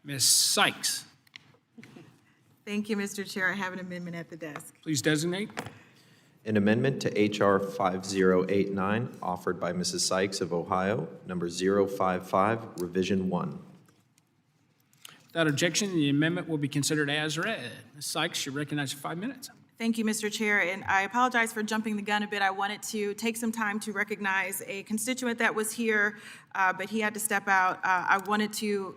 Ms. Sykes, Thank you, Mr. Chair. I have an amendment at the desk. please designate. An amendment to H.R. 5089, offered by Mrs. Sykes of Ohio, number 055, Revision 1. Without objection, the amendment will be considered as read. Ms. Sykes, you're recognized for 5 minutes. Thank you, Mr. Chair, and I apologize for jumping the gun a bit. I wanted to take some time to recognize a constituent that was here, but he had to step out. I wanted to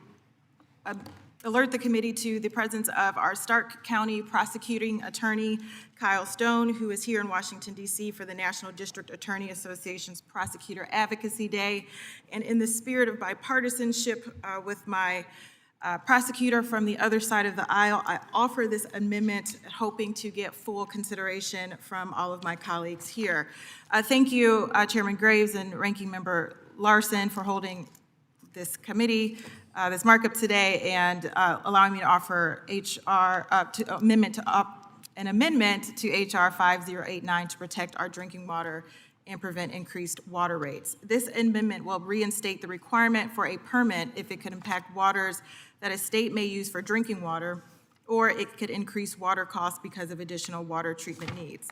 alert the committee to the presence of our Stark County prosecuting attorney, Kyle Stone, who is here in Washington, D.C. for the National District Attorney Association's Prosecutor Advocacy Day. And in the spirit of bipartisanship with my prosecutor from the other side of the aisle, I offer this amendment hoping to get full consideration from all of my colleagues here. Thank you, Chairman Graves and Ranking Member Larson, for holding this committee, this markup today, and allowing me to offer an amendment to H.R. 5089 to protect our drinking water and prevent increased water rates. This amendment will reinstate the requirement for a permit if it could impact waters that a state may use for drinking water, or it could increase water costs because of additional water treatment needs.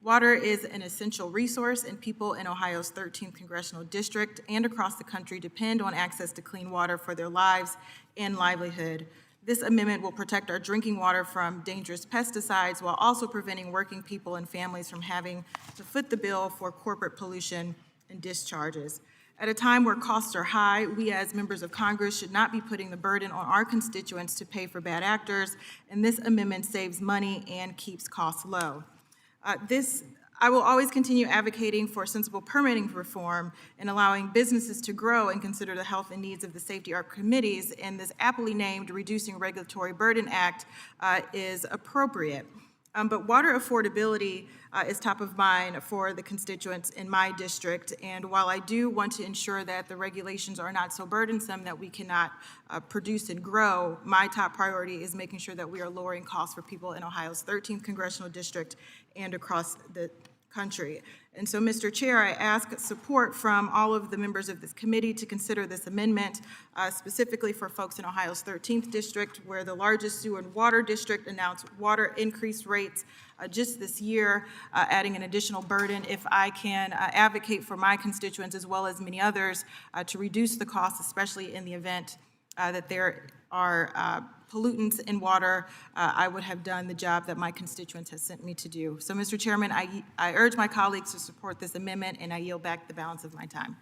Water is an essential resource, and people in Ohio's 13th Congressional District and across the country depend on access to clean water for their lives and livelihood. This amendment will protect our drinking water from dangerous pesticides while also preventing working people and families from having to foot the bill for corporate pollution and discharges. At a time where costs are high, we as members of Congress should not be putting the burden on our constituents to pay for bad actors, and this amendment saves money and keeps costs low. I will always continue advocating for sensible permitting reform and allowing businesses to grow and consider the health and needs of the safety of our committees, and this aptly named Reducing Regulatory Burden Act is appropriate. But water affordability is top of mind for the constituents in my district, and while I do want to ensure that the regulations are not so burdensome that we cannot produce and grow, my top priority is making sure that we are lowering costs for people in Ohio's 13th Congressional District and across the country. And so, Mr. Chair, I ask support from all of the members of this committee to consider this amendment, specifically for folks in Ohio's 13th District, where the largest sewer and water district announced water increase rates just this year, adding an additional burden. If I can advocate for my constituents as well as many others to reduce the costs, especially in the event that there are pollutants in water, I would have done the job that my constituents have sent me to do. So, Mr. Chairman, I urge my colleagues to support this amendment, and I yield back the balance of my time.